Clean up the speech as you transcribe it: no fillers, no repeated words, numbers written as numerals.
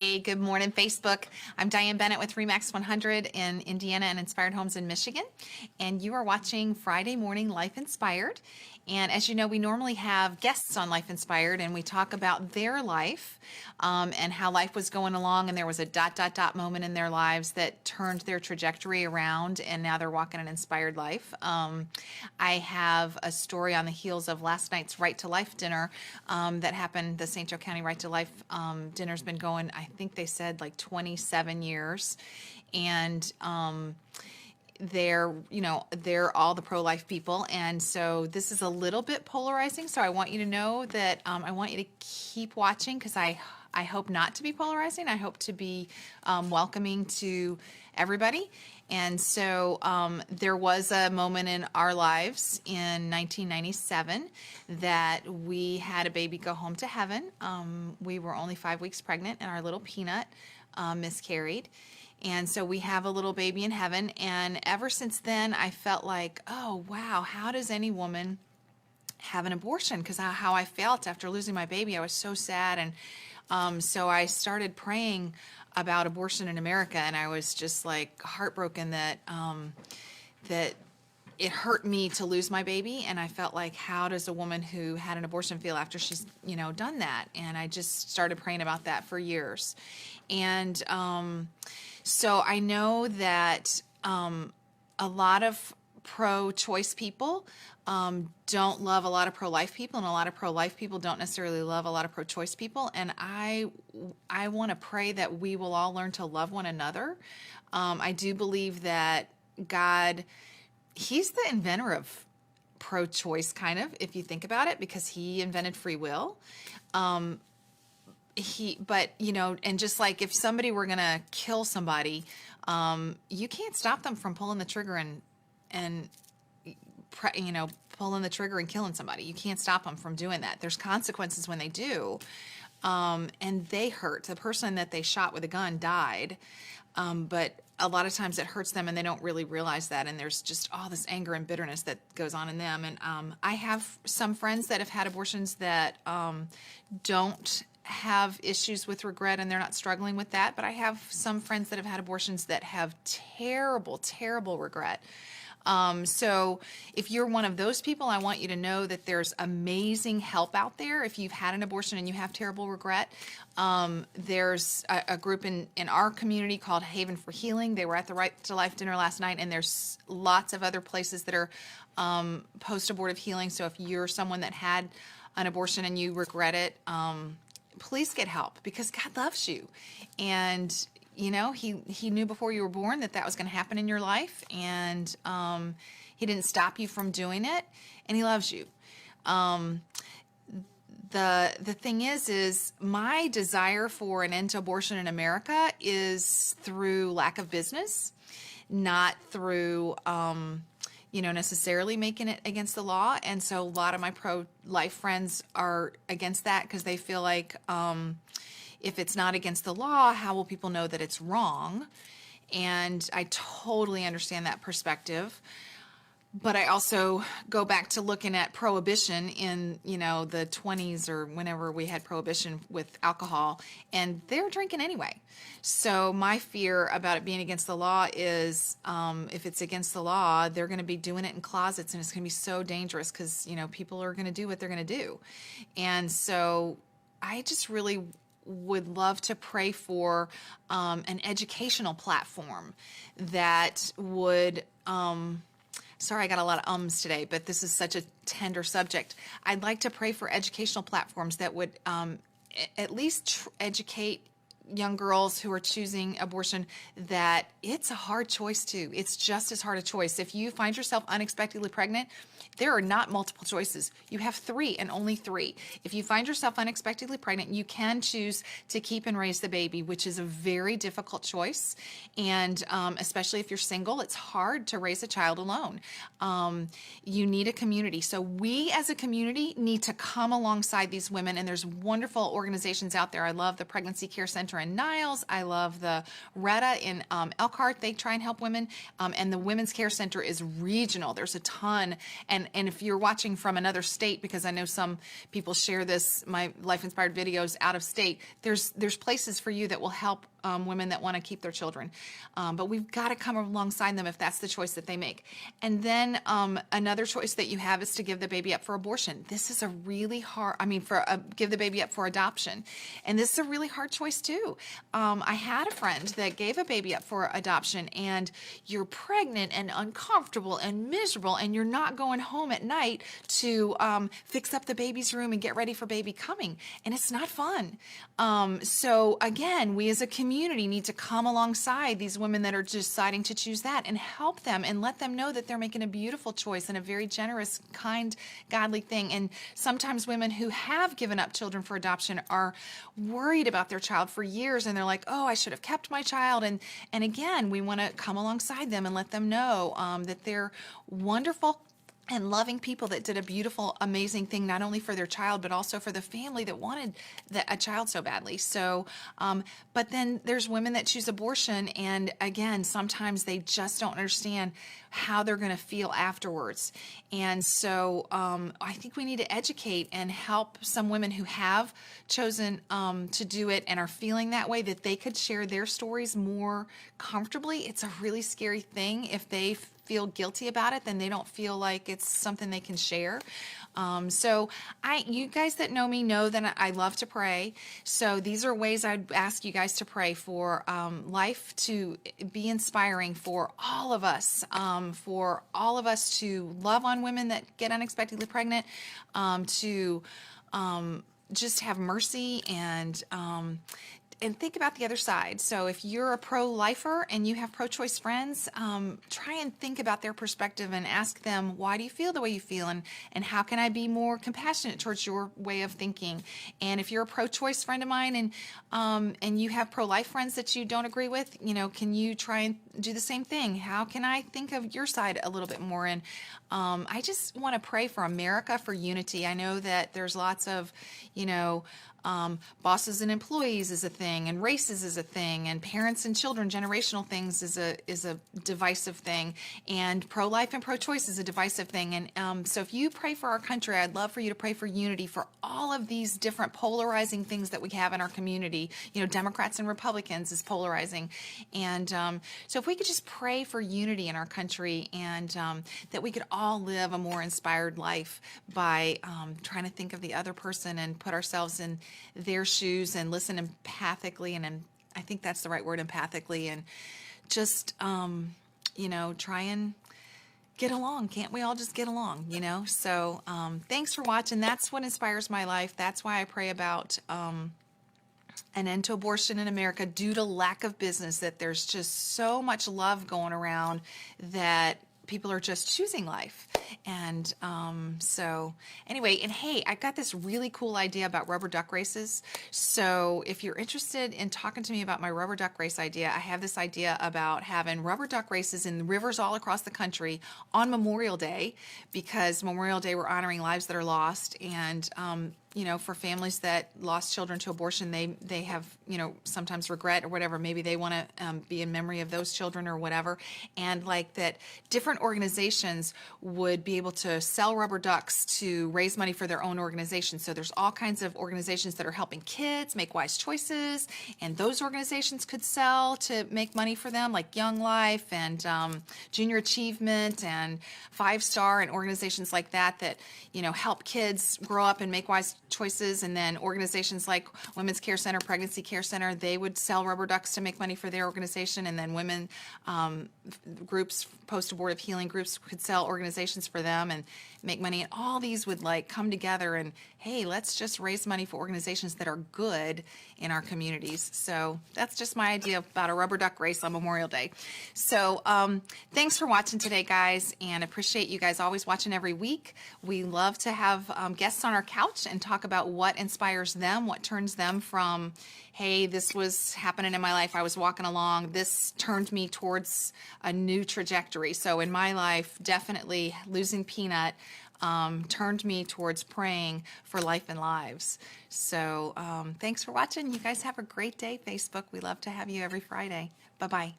Hey, good morning, Facebook. I'm Diane Bennett with Remax 100 in Indiana and Inspired Homes in Michigan. And you are watching Friday Morning Life Inspired. And as you know, we normally have guests on Life Inspired and we talk about their life and how life was going along. And there was a ... moment in their lives that turned their trajectory around. And now they're walking an inspired life. I have a story on the heels of last night's Right to Life dinner that happened. The St. Joe County Right to Life dinner's been going, I think they said like 27 years. And they're all the pro-life people, and so this is a little bit polarizing, so I want you to know that I want you to keep watching, because I hope not to be polarizing. I hope to be welcoming to everybody. And so there was a moment in our lives in 1997 that we had a baby go home to heaven. We were only 5 weeks pregnant, and our little Peanut miscarried. And so we have a little baby in heaven. And ever since then, I felt like, oh, wow, how does any woman have an abortion? Because how I felt after losing my baby, I was so sad. And so I started praying about abortion in America. And I was just like heartbroken that that it hurt me to lose my baby. And I felt like, how does a woman who had an abortion feel after she's, done that? And I just started praying about that for years. And so I know that a lot of pro-choice people don't love a lot of pro-life people, and a lot of pro-life people don't necessarily love a lot of pro-choice people. And I want to pray that we will all learn to love one another. I do believe that God, He's the inventor of pro-choice, kind of, if you think about it, because He invented free will. And just like if somebody were gonna kill somebody, you can't stop them from pulling the trigger and pulling the trigger and killing somebody. You can't stop them from doing that. There's consequences when they do, and they hurt. The person that they shot with a gun died, but a lot of times it hurts them and they don't really realize that, and there's just all this anger and bitterness that goes on in them. And I have some friends that have had abortions that don't have issues with regret, and they're not struggling with that, but I have some friends that have had abortions that have terrible, terrible regret. So if you're one of those people, I want you to know that there's amazing help out there. If you've had an abortion and you have terrible regret, there's a group in our community called Haven for Healing. They were at the Right to Life dinner last night, and there's lots of other places that are post-abortive healing. So if you're someone that had an abortion and you regret it, please get help, because God loves you. And he knew before you were born that was going to happen in your life, and He didn't stop you from doing it, and He loves you. The thing is my desire for an end to abortion in America is through lack of business, not through necessarily making it against the law. And so a lot of my pro-life friends are against that, because they feel like if it's not against the law, how will people know that it's wrong? And I totally understand that perspective. But I also go back to looking at prohibition in, the 20s or whenever we had prohibition with alcohol, and they're drinking anyway. So my fear about it being against the law is if it's against the law, they're going to be doing it in closets, and it's going to be so dangerous, because, people are going to do what they're going to do. And so I just really would love to pray for an educational platform that would... Sorry, I got a lot of ums today, but this is such a tender subject. I'd like to pray for educational platforms that would at least educate young girls who are choosing abortion that it's a hard choice too. It's just as hard a choice. If you find yourself unexpectedly pregnant, there are not multiple choices. You have 3 and only 3. If you find yourself unexpectedly pregnant, you can choose to keep and raise the baby, which is a very difficult choice. And especially if you're single, it's hard to raise a child alone. You need a community. So we as a community need to come alongside these women, and there's wonderful organizations out there. I love the Pregnancy Care Center Center in Niles. I love the Retta in Elkhart. They try and help women. And the Women's Care Center is regional. There's a ton. And if you're watching from another state, because I know some people share my Life Inspired videos out of state, there's places for you that will help women that want to keep their children. But we've got to come alongside them if that's the choice that they make. And then another choice that you have is to give the baby up for abortion. This is a really hard, give the baby up for adoption. And this is a really hard choice too. I had a friend that gave a baby up for adoption, and you're pregnant and uncomfortable and miserable, and you're not going home at night to fix up the baby's room and get ready for baby coming. And it's not fun. So again, we as a community need to come alongside these women that are deciding to choose that and help them and let them know that they're making a beautiful choice and a very generous, kind, godly thing. And sometimes women who have given up children for adoption are worried about their child for years, and they're like, oh, I should have kept my child. And again, we want to come alongside them and let them know that they're wonderful and loving people that did a beautiful, amazing thing, not only for their child, but also for the family that wanted a child so badly. So, but then there's women that choose abortion, and again, sometimes they just don't understand how they're going to feel afterwards. And so I think we need to educate and help some women who have chosen to do it and are feeling that way, that they could share their stories more comfortably. It's a really scary thing. If they feel guilty about it, then they don't feel like it's something they can share. So you guys that know me know that I love to pray. So these are ways I'd ask you guys to pray for life to be inspiring for all of us to love on women that get unexpectedly pregnant, to just have mercy and think about the other side. So if you're a pro-lifer and you have pro-choice friends, try and think about their perspective and ask them, why do you feel the way you feel? And how can I be more compassionate towards your way of thinking? And if you're a pro-choice friend of mine and you have pro-life friends that you don't agree with, can you try and do the same thing? How can I think of your side a little bit more? And I just want to pray for America, for unity. I know that there's lots of, bosses and employees is a thing, and races is a thing, and parents and children, generational things is a divisive thing, and pro-life and pro-choice is a divisive thing. And so if you pray for our country, I'd love for you to pray for unity for all of these different polarizing things that we have in our community. Democrats and Republicans is polarizing. And so if we could just pray for unity in our country, and that we could all live a more inspired life by trying to think of the other person and put ourselves in their shoes and listen empathically, and I think that's the right word, empathically, and just try and get along. Can't we all just get along? So thanks for watching. That's what inspires my life. That's why I pray about an end to abortion in America due to lack of business, that there's just so much love going around that people are just choosing life. And so anyway, and hey, I got this really cool idea about rubber duck races. So if you're interested in talking to me about my rubber duck race idea, I have this idea about having rubber duck races in rivers all across the country on Memorial Day, because Memorial Day we're honoring lives that are lost. And for families that lost children to abortion, they have, sometimes regret or whatever. Maybe they want to be in memory of those children or whatever. And like that different organizations would be able to sell rubber ducks to raise money for their own organization. So there's all kinds of organizations that are helping kids make wise choices, and those organizations could sell to make money for them, like Young Life and Junior Achievement and 5 Star and organizations like that help kids grow up and make wise choices. And then organizations like Women's Care Center, Pregnancy Care Center, they would sell rubber ducks to make money for their organization. And then women groups, post-abortive healing groups, could sell organizations for them and make money. And all these would come together and, hey, let's just raise money for organizations that are good in our communities. So that's just my idea about a rubber duck race on Memorial Day. So thanks for watching today, guys, and appreciate you guys always watching every week. We love to have guests on our couch and talk about what inspires them, what turns them from, hey, this was happening in my life, I was walking along, this turned me towards a new trajectory. So in my life, definitely losing Peanut turned me towards praying for life and lives. So thanks for watching. You guys have a great day, Facebook. We love to have you every Friday. Bye-bye.